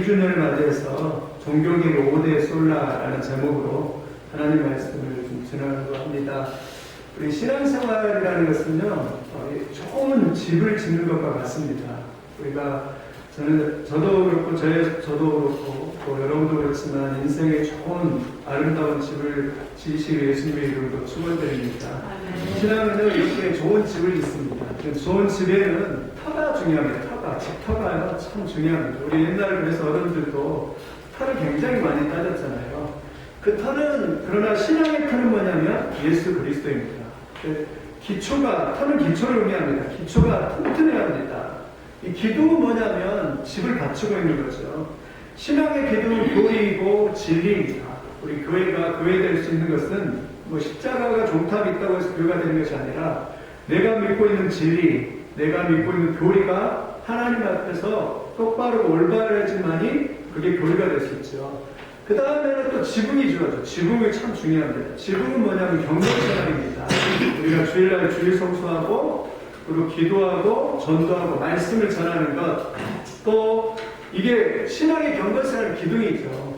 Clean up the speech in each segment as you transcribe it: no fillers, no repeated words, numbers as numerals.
2주년을 맞이해서 종교계의 5대 솔라라는 제목으로 하나님 말씀을 좀 전하려고 합니다. 우리 신앙생활이라는 것은요, 좋은 집을 짓는 것과 같습니다. 우리가 저도 그렇고 저도 그렇고 또 여러분도 그렇지만 인생에 좋은 아름다운 집을 지으시기 예수님의 이름으로 축원드립니다. 신앙은요, 이렇게 좋은 집을 짓습니다. 좋은 집에는 터가 중요합니다. 집터가 참 중요합니다. 우리 옛날에 그래서 어른들도 터를 굉장히 많이 따졌잖아요. 그 터는, 그러나 신앙의 터는 뭐냐면 예수 그리스도입니다. 터는 기초를 의미합니다. 기초가 튼튼해야 합니다. 이 기둥은 뭐냐면 집을 갖추고 있는 거죠. 신앙의 기둥은 교리이고 진리입니다. 우리 교회가 교회될 수 있는 것은 뭐 십자가가 종탑이 있다고 해서 교회가 되는 것이 아니라 내가 믿고 있는 진리, 내가 믿고 있는 교리가 하나님 앞에서 똑바르고 올바르지만이 그게 교리가 될 수 있죠. 그 다음에는 또 지붕이 중요하죠. 지붕이 참 중요합니다. 지붕은 뭐냐면 경건생활입니다. 우리가 주일날 주일 성수하고 그리고 기도하고 전도하고 말씀을 전하는 것, 또 이게 신앙의 경건생활 기둥이죠.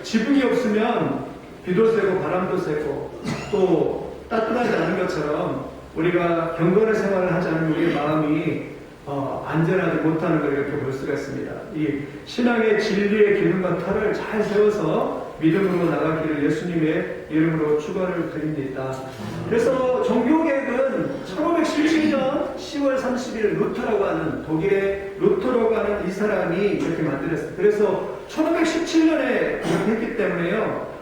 지붕이 없으면 비도 새고 바람도 새고 또 따뜻하지 않은 것처럼 우리가 경건의 생활을 하지 않으면 우리의 마음이 안전하지 못하는 걸 이렇게 볼 수가 있습니다. 이 신앙의 진리의 기둥과 터를 잘 세워서 믿음으로 나가기를 예수님의 이름으로 축원을 드립니다. 그래서 종교개혁은 1517년 10월 30일 루터라고 하는 독일의 루터라고 하는 이 사람이 이렇게 만들었어요. 그래서 1517년에 이렇게 했기 때문에요.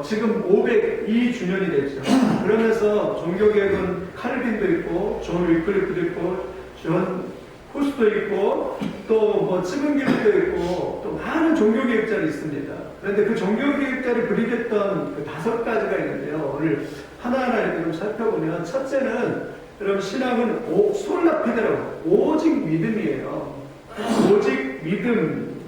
지금 502주년이 됐죠. 그러면서 종교개혁은 칼빈도 있고 존 위클리프도 있고 존 후스도 있고 또 뭐 츠근길도 있고 또 많은 종교개혁자들이 있습니다. 그런데 그 종교개혁자를 그리겠던 그 5가지가 있는데요. 오늘 하나하나 이렇게 좀 살펴보면 첫째는 여러분 신앙은 솔라피데라고 오직 믿음이에요. 오직 믿음.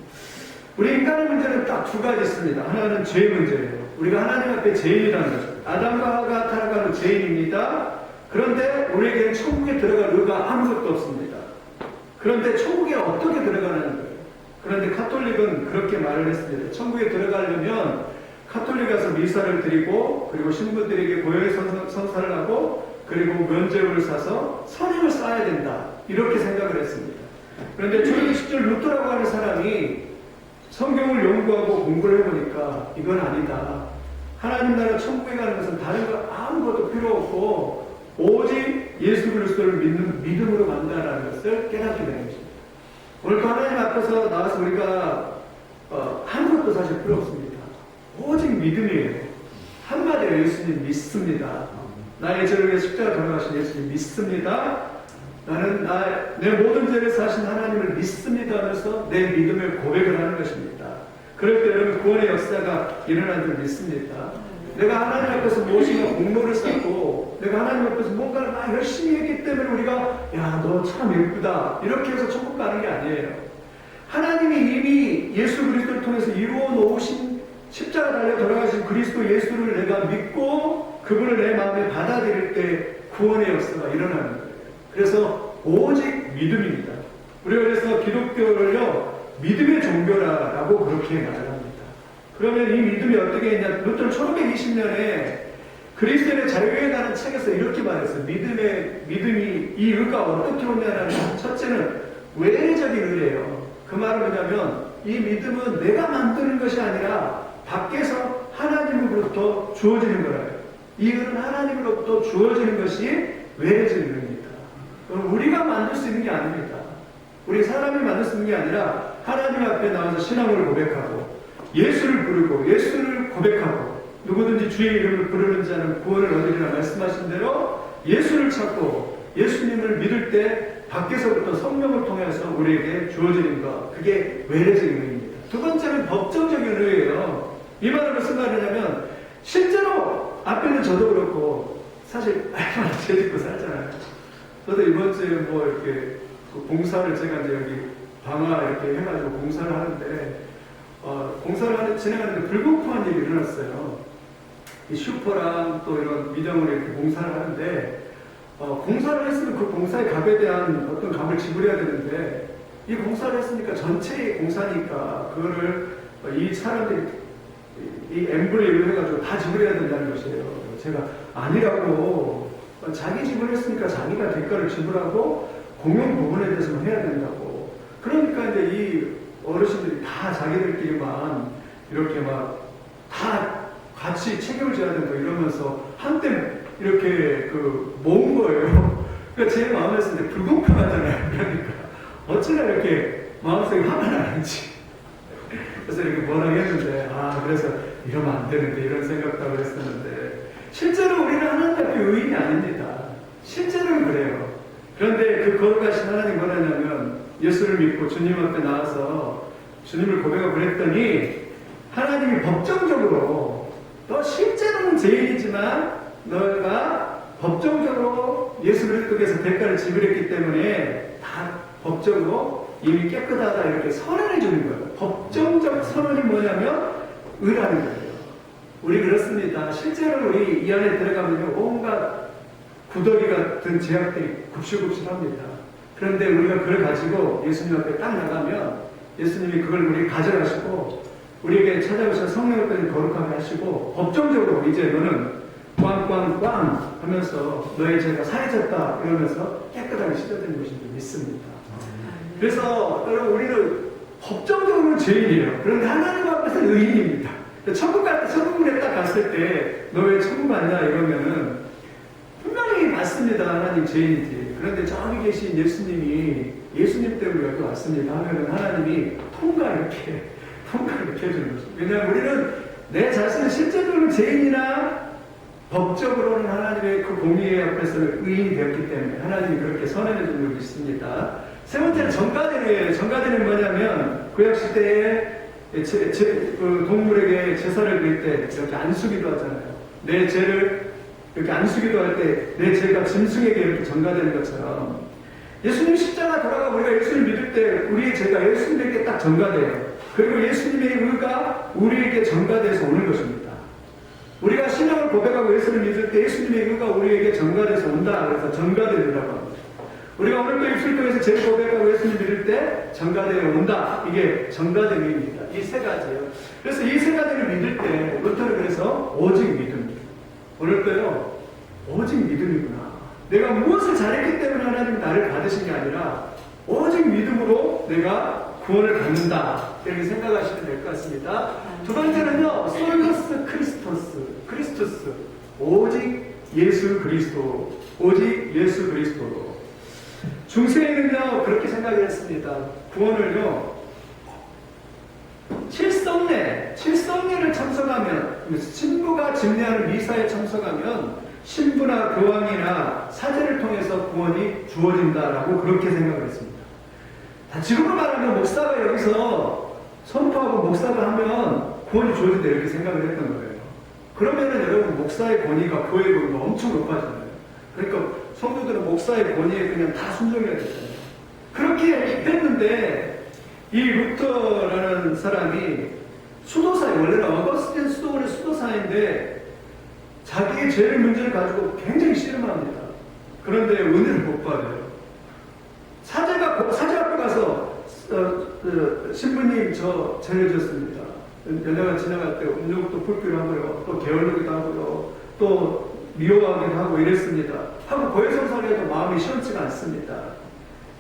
우리 인간의 문제는 딱 2가지 있습니다. 하나는 죄 문제예요. 우리가 하나님 앞에 죄인이라는 거죠. 아담과 하가 타락하는 죄인입니다. 그런데 우리에게는 천국에 들어갈 의가 아무것도 없습니다. 그런데 천국에 어떻게 들어가는 거예요? 그런데 카톨릭은 그렇게 말을 했습니다. 천국에 들어가려면 카톨릭 가서 미사를 드리고 그리고 신부들에게 고요의 성사를 하고 그리고 면죄부를 사서 선행을 쌓아야 된다. 이렇게 생각을 했습니다. 그런데 초기 시절 루터라고 하는 사람이 성경을 연구하고 공부를 해보니까 이건 아니다. 하나님 나라 천국에 가는 것은 다른 거 아무것도 필요 없고 오직 예수 그리스도를 믿는 믿음으로 간다라는 것을 깨닫게 되는 것입니다. 오늘 그 하나님 앞에서 나와서 우리가 아무것도 사실 필요 없습니다. 오직 믿음이에요. 한마디로 예수님 믿습니다. 나의 죄를 위해 십자가 돌아가신 예수님 믿습니다. 나는 내 모든 죄를 사신 하나님을 믿습니다 하면서 내 믿음을 고백을 하는 것입니다. 그럴 때 여러분 구원의 역사가 일어난 줄 믿습니다. 내가 하나님 앞에서 무엇인가 공로를 쌓고 내가 하나님 앞에서 뭔가를 막 열심히 했기 때문에 우리가 야, 너 참 예쁘다 이렇게 해서 천국 가는 게 아니에요. 하나님이 이미 예수 그리스도를 통해서 이루어 놓으신 십자가 달려 돌아가신 그리스도 예수를 내가 믿고 그분을 내 마음에 받아들일 때 구원의 역사가 일어나는 거예요. 그래서 오직 믿음입니다. 우리가 그래서 기독교를요 믿음의 종교라고 그렇게 말을 합니다. 그러면 이 믿음이 어떻게 했냐? 루터는 1520년에 그리스도인의 자유에 관한 책에서 이렇게 말했어요. 믿음이 이 의가 어떻게 오냐는 첫째는 외래적인 의예요. 그 말은 뭐냐면 이 믿음은 내가 만드는 것이 아니라 밖에서 하나님으로부터 주어지는 거라요. 이 의는 하나님으로부터 주어지는 것이 외래적인 의입니다. 우리가 만들 수 있는 게 아닙니다. 우리 사람이 만들 수 있는 게 아니라 하나님 앞에 나와서 신앙을 고백하고 예수를 부르고 예수를 고백하고 누구든지 주의 이름을 부르는 자는 구원을 얻으리라 말씀하신 대로 예수를 찾고 예수님을 믿을 때 밖에서부터 성령을 통해서 우리에게 주어지는 것, 그게 외래적인 의입니다. 두 번째는 법정적인 의예요. 이 말은 무슨 말이냐면 실제로 앞에는 저도 그렇고 사실 얼마나 죄 짓고 살잖아요. 저도 이번 주에 뭐 이렇게 봉사를 제가 이제 여기 방화 이렇게 해가지고 봉사를 하는데 봉사를 진행하는데 불공평한 일이 일어났어요. 이 슈퍼랑 또 이런 미정을 이렇게 봉사를 하는데 봉사를 했으면 그 봉사의 값에 대한 어떤 값을 지불해야 되는데 이 공사를 했으니까 전체의 공사니까 그거를 이 사람들이 이 n분의 1로 해가지고 다 지불해야 된다는 것이에요. 제가 아니라고, 자기 지불했으니까 자기가 대가를 지불하고 공용 부분에 대해서는 해야 된다고. 그러니까 이제 이 어르신들이 다 자기들끼리만 이렇게 막 다 같이 책임을 져야 된다 이러면서 한때 이렇게 모은 거예요. 그러니까 제 마음에서 이제 불공평하잖아요. 그러니까 어찌나 이렇게 마음속에 화가 나는지. 그래서 이렇게 뭐라고 했는데, 그래서 이러면 안 되는데 이런 생각도 하고 했었는데, 실제로 우리는 하나님 앞에 의인이 아닙니다. 실제로는 그래요. 그런데 그 거룩하신 하나님 뭐라냐면, 예수를 믿고 주님 앞에 나와서 주님을 고백하고 그랬더니 하나님이 법정적으로 너 실제로는 죄인이지만 너가 법정적으로 예수 그리스도께서 대가를 지불했기 때문에 다 법적으로 이미 깨끗하다 이렇게 선언해 주는 거예요. 법정적 선언이 뭐냐면 의라는 거예요. 우리 그렇습니다. 실제로 우리 이 안에 들어가면 온갖 구더기 같은 죄악들이 굽실굽실합니다. 그런데 우리가 그걸 가지고 예수님 앞에 딱 나가면 예수님이 그걸 우리 가져가시고 우리에게 찾아오셔서 성령을 거룩하게 하시고 법정적으로 이제 너는 꽝꽝꽝 하면서 너의 죄가 사해졌다 이러면서 깨끗하게 씻어지는 것인 줄 믿습니다. 그래서 여러분 우리는 법정적으로는 죄인이에요. 그런데 하나님 앞에서는 의인입니다. 천국 갈 때, 천국문에 딱 갔을 때 너 왜 천국 갔냐 이러면은 분명히 맞습니다. 하나님 죄인이지. 그런데 저기 계신 예수님 때문에 여기 왔습니다 하면은 하나님이 통과 이렇게 해주는 거죠. 왜냐하면 우리는 내 자신은 실제적으로 죄인이나 법적으로는 하나님의 그 공의 앞에서는 의인이 되었기 때문에 하나님이 그렇게 선언해 주는 걸 믿습니다. 세 번째는 정가대례예요. 정가대례는 뭐냐면 구약시대에 동물에게 제사를 드릴 때 이렇게 안수기도 하잖아요. 내 죄를 이렇게 안수기도 할 때 내 죄가 짐승에게 이렇게 전가되는 것처럼 예수님 십자가 돌아가 우리가 예수님 믿을 때 우리의 죄가 예수님에게 딱 전가돼요. 그리고 예수님의 의가 우리에게 전가돼서 오는 것입니다. 우리가 신앙을 고백하고 예수를 믿을 때 예수님의 의가 우리에게 전가돼서 온다. 그래서 전가되리라고 합니다. 우리가 오늘도 입술 통해서 죄를 고백하고 예수님 믿을 때 전가되어 온다. 이게 전가됨입니다. 이 세 가지예요. 그래서 이 세 가지를 믿을 때 루터는 그래서 오직 믿음입니다. 오늘도요 오직 믿음이구나. 내가 무엇을 잘했기 때문에 하나님 나를 받으신 게 아니라 오직 믿음으로 내가 구원을 받는다. 이렇게 생각하시면 될 것 같습니다. 두 번째는요, 솔로스 크리스토스. 오직 예수 그리스도. 오직 예수 그리스도로. 중세에는요, 그렇게 생각을 했습니다. 구원을요, 칠성례를 참석하면, 신부가 집례하는 미사에 참석하면, 신부나 교황이나 사제를 통해서 구원이 주어진다라고 그렇게 생각을 했습니다. 지금으로 말하면 목사가 여기서 선포하고 목사가 하면 구원이 주어진다 이렇게 생각을 했던 거예요. 그러면은 여러분 목사의 권위가 교회의 권위가 엄청 높아지잖아요. 그러니까 성도들은 목사의 권위에 그냥 다 순종해야 되잖아요. 그렇게 했는데 이 루터라는 사람이 수도사예요. 원래는 어거스틴 수도원의 수도사인데 자기의 죄를 문제를 가지고 굉장히 씨름합니다. 그런데 은혜를 못 받아요. 사제 앞에 가서 신부님 저 죄를 졌습니다. 연애가 지나갈 때 음료부터 풀기로 하고요. 또 게을르기도 하고요. 또 미워하기도 하고 이랬습니다. 하고 고해성사를 해도 마음이 시원치가 않습니다.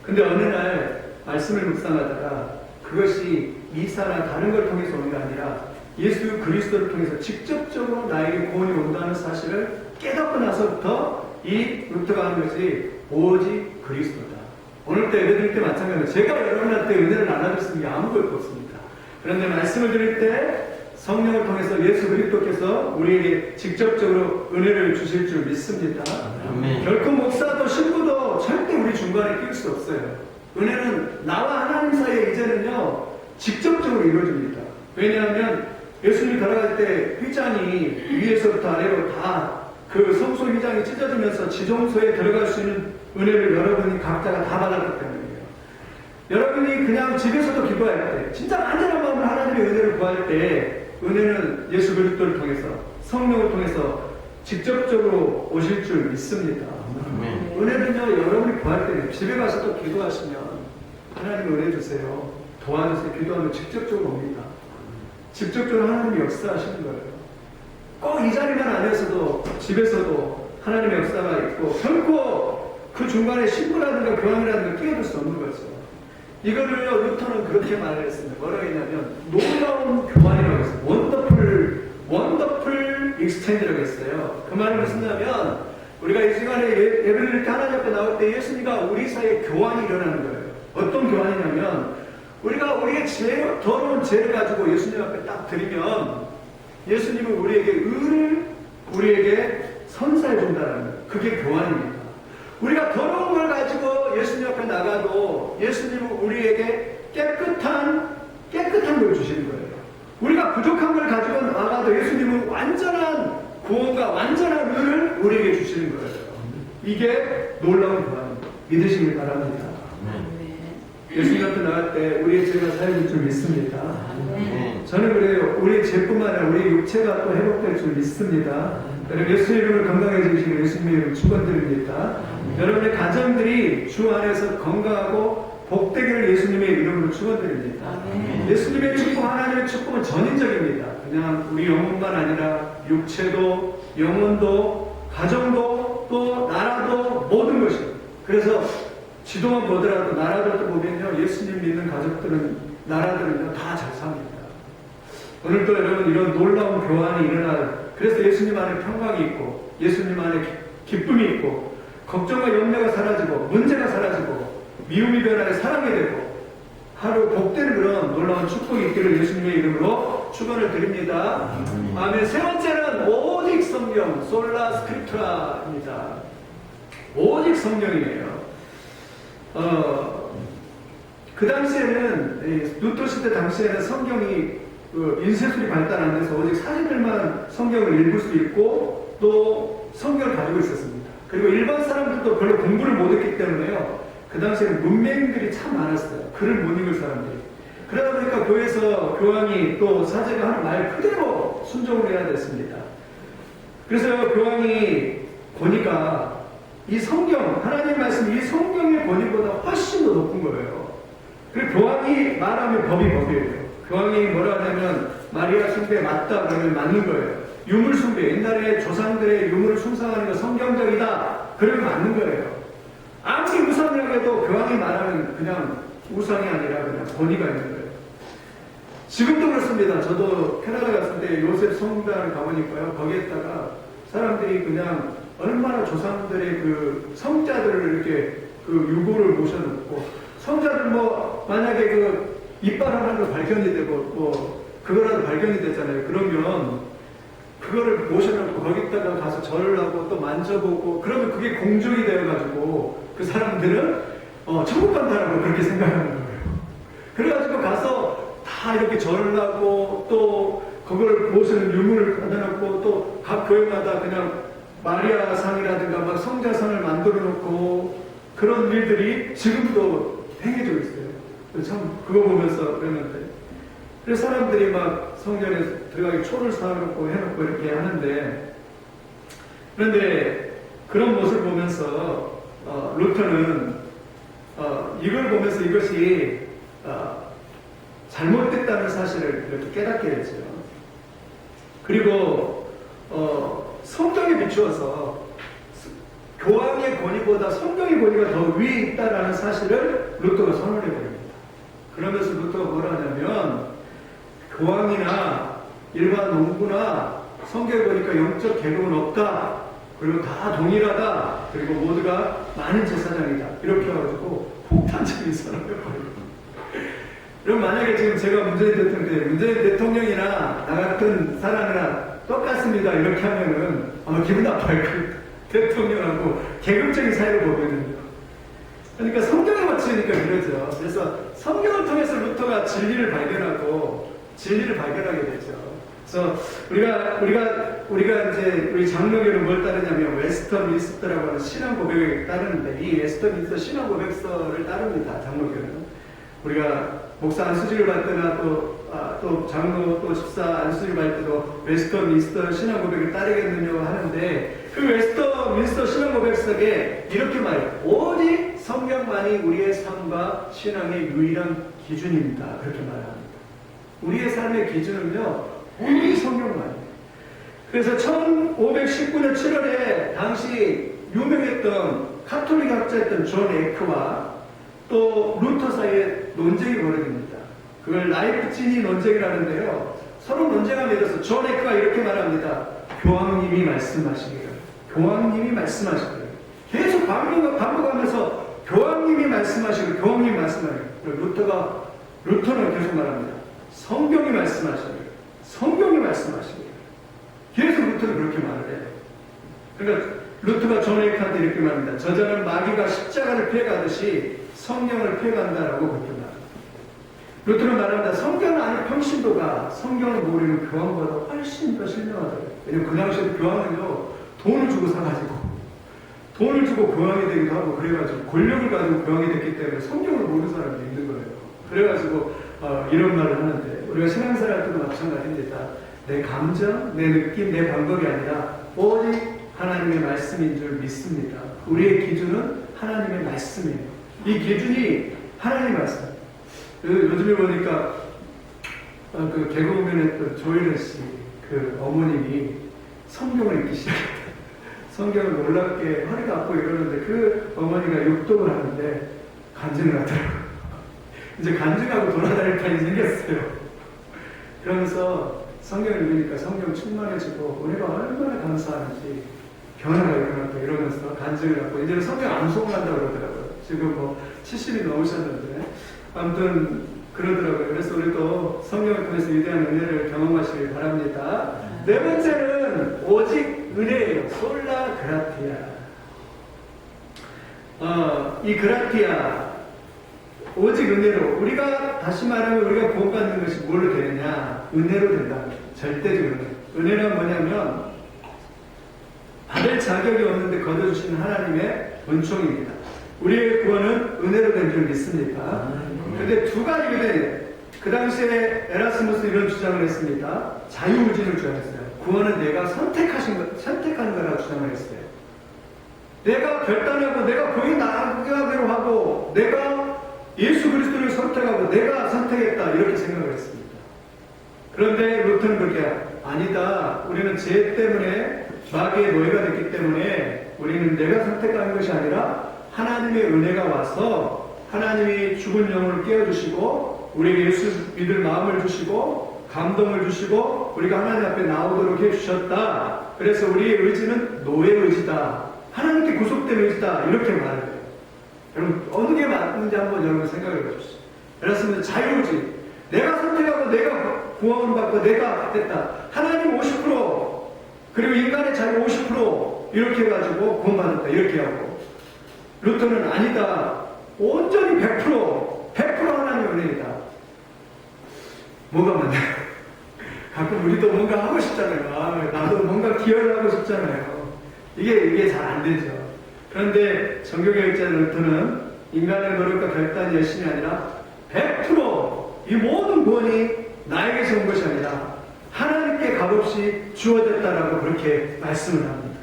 근데 어느 날 말씀을 묵상하다가 그것이 미사나 다른 걸 통해서 오는 게 아니라 예수 그리스도를 통해서 직접적으로 나에게 구원이 온다는 사실을 깨닫고 나서부터 이 루터가 하는 것이 오직 그리스도다. 오늘 때 예배 드릴 때 마찬가지로 제가 여러분한테 은혜를 나눠줬으니 아무것도 없습니다. 그런데 말씀을 드릴 때 성령을 통해서 예수 그리스도께서 우리에게 직접적으로 은혜를 주실 줄 믿습니다. 아멘. 결코 목사도 신부도 절대 우리 중간에 끼울 수 없어요. 은혜는 나와 하나님 사이에 이제는요 직접적으로 이루어집니다. 왜냐하면 예수님이 돌아갈 때 휘장이 위에서부터 아래로 다 그 성소 휘장이 찢어지면서 지정소에 들어갈 수 있는 은혜를 여러분이 각자가 다 받았기 때문이에요. 여러분이 그냥 집에서도 기도할 때 진짜 완전한 마음으로 하나님의 은혜를 구할 때 은혜는 예수 그리스도를 통해서 성령을 통해서 직접적으로 오실 줄 믿습니다. 은혜는요 여러분이 구할 때 집에 가서도 기도하시면 하나님 은혜 주세요. 도와주세요. 기도하면 직접적으로 옵니다. 직접적으로 하나님이 역사하시는 거예요. 꼭 이 자리만 안에서도 집에서도 하나님의 역사가 있고 결코 그 중간에 신부라든가 교황이라든가 끼어들 수 없는 거죠. 이거를요 루터는 그렇게 말을 했습니다. 뭐라고 했냐면 놀라운 교환이라고 했어요. 원더풀 익스체인지라고 했어요. 그 말은 무슨 말이냐면 우리가 이 시간에 예배를 이렇게 하나님 앞에 나올 때 예수님과 우리 사이에 교환이 일어나는 거예요. 어떤 교환이냐면 우리가 우리의 더러운 죄를 가지고 예수님 앞에 딱 드리면 예수님은 우리에게 의를 우리에게 선사해 준다는 거예요. 그게 교환입니다. 우리가 더러운 걸 가지고 예수님 앞에 나가도 예수님은 우리에게 깨끗한 걸 주시는 거예요. 우리가 부족한 걸 가지고 나가도 예수님은 완전한 구원과 완전한 의를 우리에게 주시는 거예요. 이게 놀라운 교환입니다. 믿으시길 바랍니다. 예수님 앞에 나갈 때 우리의 죄가 사해질 줄 믿습니다. 저는 그래요. 우리의 죄뿐만 아니라 우리의 육체가 또 회복될 줄 믿습니다. 여러분 예수의 이름을 건강해지시길 예수님의 이름을 축원드립니다. 여러분의 가정들이 주 안에서 건강하고 복되기를 예수님의 이름으로 축원드립니다. 예수님의 축복, 하나님의 축복은 전인적입니다. 그냥 우리 영혼만 아니라 육체도, 영혼도, 가정도, 또 나라도 모든 것이. 그래서 지도만 보더라도 나라들도 보면요 예수님 믿는 가족들은 나라들은요 다 잘 삽니다. 오늘도 여러분 이런 놀라운 교환이 일어날. 그래서 예수님 안에 평강이 있고 예수님 안에 기쁨이 있고 걱정과 염려가 사라지고 문제가 사라지고 미움이 변하여 사랑이 되고 하루 복되는 그런 놀라운 축복이 있기를 예수님의 이름으로 축원을 드립니다. 아멘. 세 번째는 오직 성경, 솔라 스크립트라입니다. 오직 성경이에요. 그 당시에는 루터 시대 당시에는 성경이 인쇄술이 발달 안 돼서 오직 사제들만 성경을 읽을 수 있고 또 성경을 가지고 있었습니다. 그리고 일반 사람들도 별로 공부를 못했기 때문에요. 그 당시에는 문맹들이 참 많았어요. 글을 못 읽을 사람들이. 그러다 보니까 교회에서 교황이 또 사제가 하는 말 그대로 순종을 해야 됐습니다. 그래서 교황이 권위가 이 성경, 하나님 말씀, 이 성경의 권위보다 훨씬 더 높은 거예요. 그리고 교황이 말하면 법이에요. 교황이 뭐라 하냐면 마리아 숭배 맞다 그러면 맞는 거예요. 유물 숭배, 옛날에 조상들의 유물을 숭상하는 거 성경적이다 그러면 맞는 거예요. 아무리 우상이라고 해도 교황이 말하면 그냥 우상이 아니라 그냥 권위가 있는 거예요. 지금도 그렇습니다. 저도 캐나다 갔을 때 요셉 성당을 가보니까요. 거기에다가 사람들이 그냥 얼마나 조상들의 그 성자들을 이렇게 그 유골을 모셔놓고 성자들 뭐 만약에 그 이빨 하나도 발견이 되고 뭐 그거라도 발견이 되잖아요. 그러면 그거를 모셔놓고 거기다가 가서 절을 하고 또 만져보고 그러면 그게 공적이 되어가지고 그 사람들은 천국 간다라고 그렇게 생각하는 거예요. 그래가지고 가서 다 이렇게 절을 하고 또 그걸 모시는 유물을 갖다 놓고 또 각 교회마다 그냥 마리아 상이라든가 막 성자상을 만들어 놓고 그런 일들이 지금도 행해지고 있어요. 참 그거 보면서 그랬는데 그래서 사람들이 막 성전에 들어가기 초를 쌓아놓고 해놓고 이렇게 하는데 그런데 그런 모습을 보면서 루터는 이걸 보면서 이것이 잘못됐다는 사실을 이렇게 깨닫게 되죠. 그리고 성경에 비추어서 교황의 권위보다 성경의 권위가 더 위에 있다는 사실을 루터가 선언해버립니다. 그러면서 루터가 뭐라 하냐면 교황이나 일반 농부나 성경에 보니까 영적 계급은 없다. 그리고 다 동일하다. 그리고 모두가 많은 제사장이다. 이렇게 해가지고 폭탄적인 선언을 해버립니다. 그럼 만약에 지금 제가 문재인 대통령이나 나 같은 사람이나 똑같습니다. 이렇게 하면은 아마 기분 나빠할 거예요. 대통령하고 계급적인 사이를 보면은요. 그러니까 성경에 맞추니까 그러죠. 그래서 성경을 통해서 루터가 진리를 발견하고 진리를 발견하게 되죠. 그래서 우리가 이제 우리 장로교는 뭘 따르냐면 웨스터민스터라고 하는 신앙 고백을 따르는데 이 웨스터민스터 신앙 고백서를 따릅니다. 장로교는. 우리가 목사 안수직을 받을 때나 또 장로 또 집사 안수직을 받을 때도 웨스터민스터 신앙 고백을 따르겠느냐고 하는데 그 웨스터민스터 신앙 고백서에 이렇게 말해요. 오직 성경만이 우리의 삶과 신앙의 유일한 기준입니다. 그렇게 말합니다. 우리의 삶의 기준은요, 오직 성경만이에요. 그래서 1519년 7월에 당시 유명했던 카톨릭 학자였던 존 에크와 또 루터 사이에 논쟁이 벌어집니다. 그걸 라이프치히 논쟁이라는데요. 서로 논쟁하면서 존 에크가 이렇게 말합니다. 교황님이 말씀하시기를. 교황님이 말씀하시기를. 계속 반복하면서 교황님이 말씀하시기를. 교황님이 말씀하시기를. 루터는 계속 말합니다. 성경이 말씀하시기를. 성경이 말씀하시기를. 계속 루터는 그렇게 말을 해요. 그러니까 루터가 존 에크한테 이렇게 말합니다. 저자는 마귀가 십자가를 피해가듯이 성경을 피해간다라고 그렇게 말합니다. 루터는 말합니다. 성경 안의 평신도가 성경을 모르는 교황보다 훨씬 더 신령하다고. 왜냐면 그 당시에 교황은요, 돈을 주고 사가지고, 돈을 주고 교황이 되기도 하고, 그래가지고 권력을 가지고 교황이 됐기 때문에 성경을 모르는 사람이 있는 거예요. 그래가지고 이런 말을 하는데, 우리가 신앙생활 할 때도 마찬가지입니다. 내 감정, 내 느낌, 내 방법이 아니라 오직 하나님의 말씀인 줄 믿습니다. 우리의 기준은 하나님의 말씀이에요. 이 기준이 하나님의 말씀. 요즘에 보니까 그 개그우먼 했던 조일은 씨, 그 어머님이 성경을 읽기 시작했다. 성경을 놀랍게 허리가 아프고 이러는데 그 어머니가 욕독을 하는데 간증을 하더라고요. 이제 간증하고 돌아다닐 판이 생겼어요. 그러면서 성경을 읽으니까 성경 충만해지고 은혜가 얼마나 감사한지 변화가 일어났다 이러면서 간증을 하고 이제는 성경 안 소문한다고 그러더라고요. 지금 뭐 70이 넘으셨는데 아무튼 그러더라고요. 그래서 우리도 성경을 통해서 위대한 은혜를 경험하시길 바랍니다. 네 번째는 오직 은혜예요. 솔라 그라티아. 이 그라티아 오직 은혜로 우리가 다시 말하면 우리가 구원받는 것이 뭘로 되느냐? 은혜로 된다. 절대적 은혜. 은혜는 뭐냐면 받을 자격이 없는데 거둬주시는 하나님의 은총입니다. 우리의 구원은 은혜로 된 줄 믿습니다. 그런데 두 가지 은혜. 그 당시에 에라스무스 이런 주장을 했습니다. 자유의지를 주장했어요. 구원은 내가 선택하는 거라고 주장을 했어요. 내가 결단하고 내가 거기 나가기로 하고 내가 예수 그리스도를 선택하고 내가 선택했다 이렇게 생각을 했습니다. 그런데 루터는 그렇게 아니다. 우리는 죄 때문에 마귀의 노예가 됐기 때문에 우리는 내가 선택하는 것이 아니라 하나님의 은혜가 와서 하나님이 죽은 영혼을 깨워주시고 우리에게 예수 믿을 마음을 주시고 감동을 주시고 우리가 하나님 앞에 나오도록 해주셨다. 그래서 우리의 의지는 노예 의지다. 하나님께 구속된 의지다. 이렇게 말을 해요. 여러분 어느 게 맞는지 한번 여러분 생각해 보십시오. 그렇습니다. 자유의지. 내가 선택하고 내가 구원받고 내가 됐다. 하나님 50% 그리고 인간의 자유 50% 이렇게 해가지고 구원받았다. 이렇게 하고 루터는 아니다. 온전히 100% 하나님의 은혜이다. 뭐가 맞나요? 가끔 우리도 뭔가 하고 싶잖아요. 나도 뭔가 기여를 하고 싶잖아요. 이게 잘 안 되죠. 그런데 정교교육자 루터는 인간의 노력과 결단이 열심이 아니라 100% 이 모든 구원이 나에게서 온 것이 아니라 하나님께 값없이 주어졌다라고 그렇게 말씀을 합니다.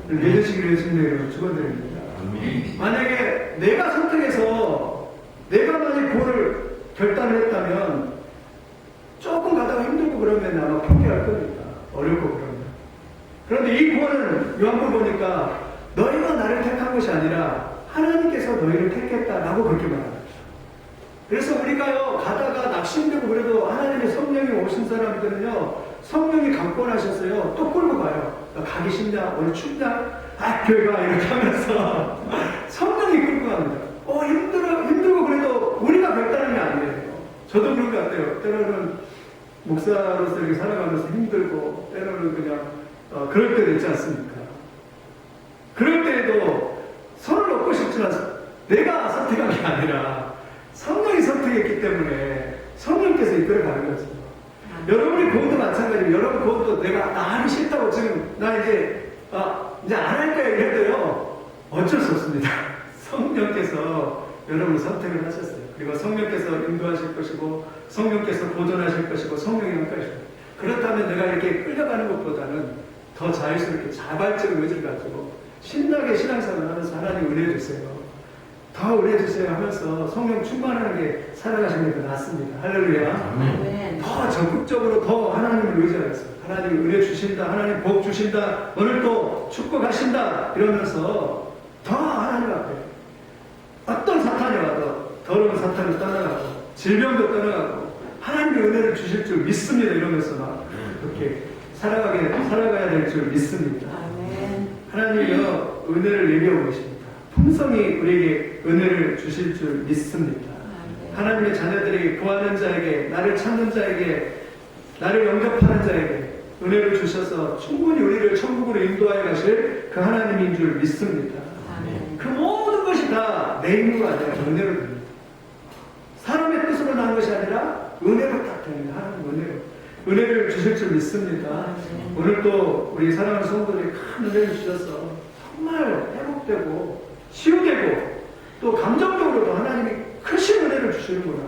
믿으시기를 예수님의 축원드립니다. 만약에 내가 선택해서 내가 만약 구원을 결단을 했다면 조금 가다가 힘들고 그러면 아마 포기할 겁니다. 어렵고 그러면. 그런데 이 구원은 요한복음 보니까 너희가 나를 택한 것이 아니라 하나님께서 너희를 택했다라고 그렇게 말합니다. 그래서 우리가요 가다가 낙심되고 그래도 하나님의 성령이 오신 사람들은요 성령이 강권하셨어요. 또 끌고 가요. 가기 싫냐? 오늘 춥냐? 교회 가 이렇게 하면서 성령이 끌고 갑니다. 힘들고 그래도 우리가 결단하는 게 아니에요. 저도 그런 것 같아요. 때로는 목사로서 이렇게 살아가면서 힘들고 때로는 그냥 그럴 때도 있지 않습니까? 그럴 때에도 손을 놓고 싶지만 내가 선택한 게 아니라 성령이 선택했기 때문에 성령께서 이끌어가는 거죠. 여러분의 구원도 마찬가지예요. 여러분 구원도 내가 하기 싫다고 지금 나 이제 안 할 거야 이래도요 어쩔 수 없습니다. 성령께서 여러분을 선택을 하셨어요. 그리고 성령께서 인도하실 것이고 성령께서 보존하실 것이고 성령이 함께하실 것이고 그렇다면 내가 이렇게 끌려가는 것보다는 더 자유스럽게 자발적 의지를 가지고 신나게 신앙생활을 하면서 하나님 은혜 주세요. 더 은혜 주세요 하면서 성령 충만하는 게 살아가시는 게 더 낫습니다. 할렐루야. 아멘. 더 적극적으로 더 하나님을 의지하겠어요. 하나님 은혜 주신다. 하나님 복 주신다. 오늘 또 축복하신다. 이러면서 더 하나님 앞에 어떤 사탄이 와도 더러운 사탄을 떠나가고 질병도 떠나가고 하나님의 은혜를 주실 줄 믿습니다. 이러면서 막 그렇게 살아가야 될 줄 믿습니다. 아멘. 하나님이요 은혜를 얘기하고 계십니다. 풍성히 우리에게 은혜를 주실 줄 믿습니다. 아멘. 하나님의 자녀들에게 구하는 자에게 나를 찾는 자에게 나를 영접하는 자에게 은혜를 주셔서 충분히 우리를 천국으로 인도하여 가실 그 하나님인 줄 믿습니다. 아멘. 그 모든 것이 다 내 힘으로 아니라 은혜로 됩니다. 사람의 뜻으로 나는 것이 아니라 은혜로 딱 됩니다. 하나님 은혜를 주실 줄 믿습니다. 아멘. 오늘 또 우리 사랑하는 성도들이 큰 은혜를 주셔서 정말 회복되고 치유되고 또 감정적으로도 하나님이 크신 은혜를 주시는구나.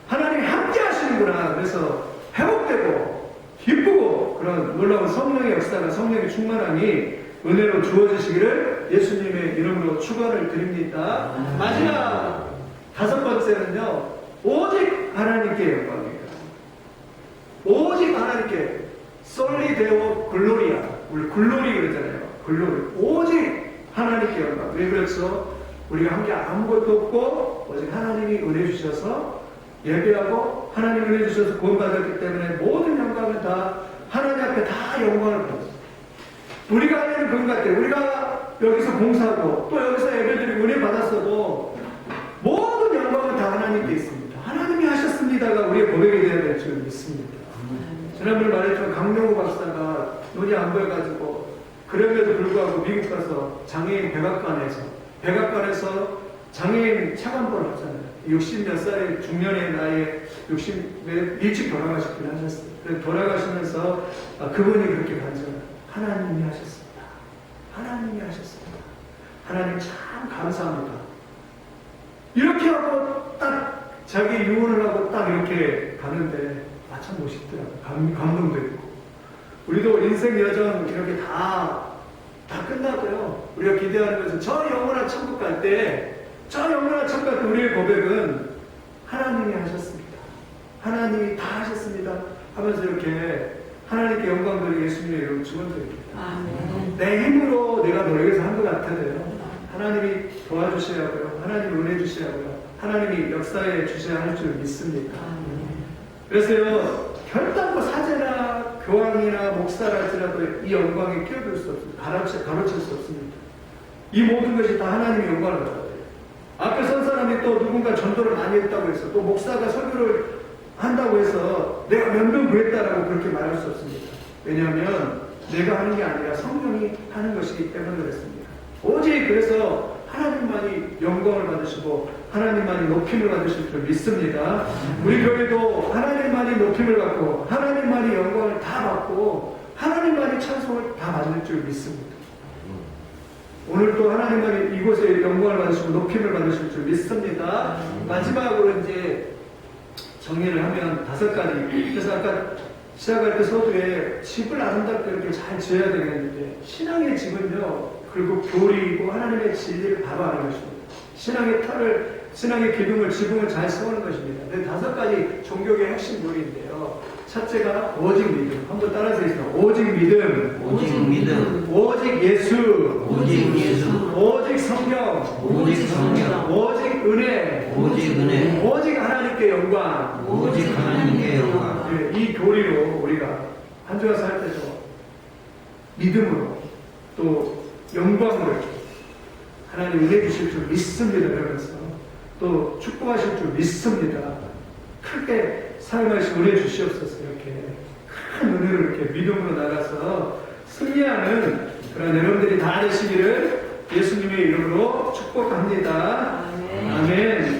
하나님이 함께 하시는구나. 그래서 회복되고 기쁘고 그런 놀라운 성령의 역사가 성령의 충만함이 은혜로 주어지시기를 예수님의 이름으로 축원을 드립니다. 마지막 5번째는요. 오직 하나님께 영광입니다. 오직 하나님께 솔리 데오 글로리아. 우리 글로리 그러잖아요. 글로리. 오직 하나님께 영광. 왜 그렇죠? 우리가 한 게 아무것도 없고 오직 하나님이 은혜 주셔서 예배하고 하나님 은혜 주셔서 구원받았기 때문에 모든 영광은 다 하나님 앞에 다 영광을 받았어요. 우리가 하려는 그런 것 같아요. 우리가 여기서 봉사하고 또 여기서 예배드리고 은혜 받았어도 모든 영광은 다 하나님께 있습니다. 하나님이 하셨습니다가 우리의 고백이 되어야 될 줄 믿습니다. 지난번에 말했지만 강명호 박사가 눈이 안 보여가지고 그럼에도 불구하고 미국 가서 장애인 백악관에서 장애인 차관보를 하잖아요. 60몇 살의 중년의 나이에 일찍 돌아가셨긴 하셨어요. 그래서 돌아가시면서 그분이 그렇게 간증해요. 하나님이 하셨습니다. 하나님이 하셨습니다. 하나님 참 감사합니다. 이렇게 하고 딱 자기 유언을 하고 딱 이렇게 가는데 참 멋있더라고요. 감동도 있고. 우리도 인생 여정 이렇게 다 끝나고요. 우리가 기대하는 것은 저 영원한 천국 갈 때, 우리의 고백은 하나님이 하셨습니다. 하나님이 다 하셨습니다. 하면서 이렇게 하나님께 영광 돌리고 예수님의 이름을 축원드립니다. 아멘. 내 힘으로 내가 노력해서 한 것 같아도요. 하나님이 도와주셔야 하고요. 하나님이 은혜 주셔야 하고요. 하나님이 역사에 주셔야 할 줄 믿습니다. 아멘. 그래서요, 결단코 사제나 교황이나 목사랄지라도 이 영광에 끼어들 수 없습니다. 가로칠 수 없습니다. 이 모든 것이 다 하나님의 영광을 받아야 돼요. 앞에 선 사람이 또 누군가 전도를 많이 했다고 해서 또 목사가 설교를 한다고 해서 내가 몇 명 구했다라고 그렇게 말할 수 없습니다. 왜냐하면 내가 하는 게 아니라 성령이 하는 것이기 때문에 그렇습니다. 오직 그래서 하나님만이 영광을 받으시고 하나님만이 높임을 받으실 줄 믿습니다. 우리 교회도 하나님만이 높임을 받고 하나님만이 영광을 다 받고 하나님만이 찬송을 다 받을 줄 믿습니다. 오늘도 하나님만이 이곳에 영광을 받으시고 높임을 받으실 줄 믿습니다. 마지막으로 이제 정리를 하면 5가지. 그래서 아까 시작할 때 서두에 집을 아름답게 이렇게 잘 지어야 되겠는데 신앙의 집은요, 그리고 교리이고 하나님의 진리를 바로 아는 것입니다. 신앙의 기둥을, 지붕을 잘 세우는 것입니다. 5가지 종교의 핵심 교리인데요. 첫째가 오직 믿음. 한번 따라서 해주세요. 오직 믿음. 오직 믿음. 오직 예수. 오직 예수. 오직 성령. 오직 성령. 오직 은혜. 오직 은혜. 오직 하나님께 영광. 오직 하나님께 영광. 네, 이 교리로 우리가 한 주가 살 때도 믿음으로 또 영광으로 하나님 은혜 주실 줄 믿습니다. 그러면서 또 축복하실 줄 믿습니다. 크게 사용하시고 은혜 주시옵소서. 이렇게 큰 은혜로 이렇게 믿음으로 나가서 승리하는 그런 여러분들이 다 되시기를 예수님의 이름으로 축복합니다. 아멘. 아멘.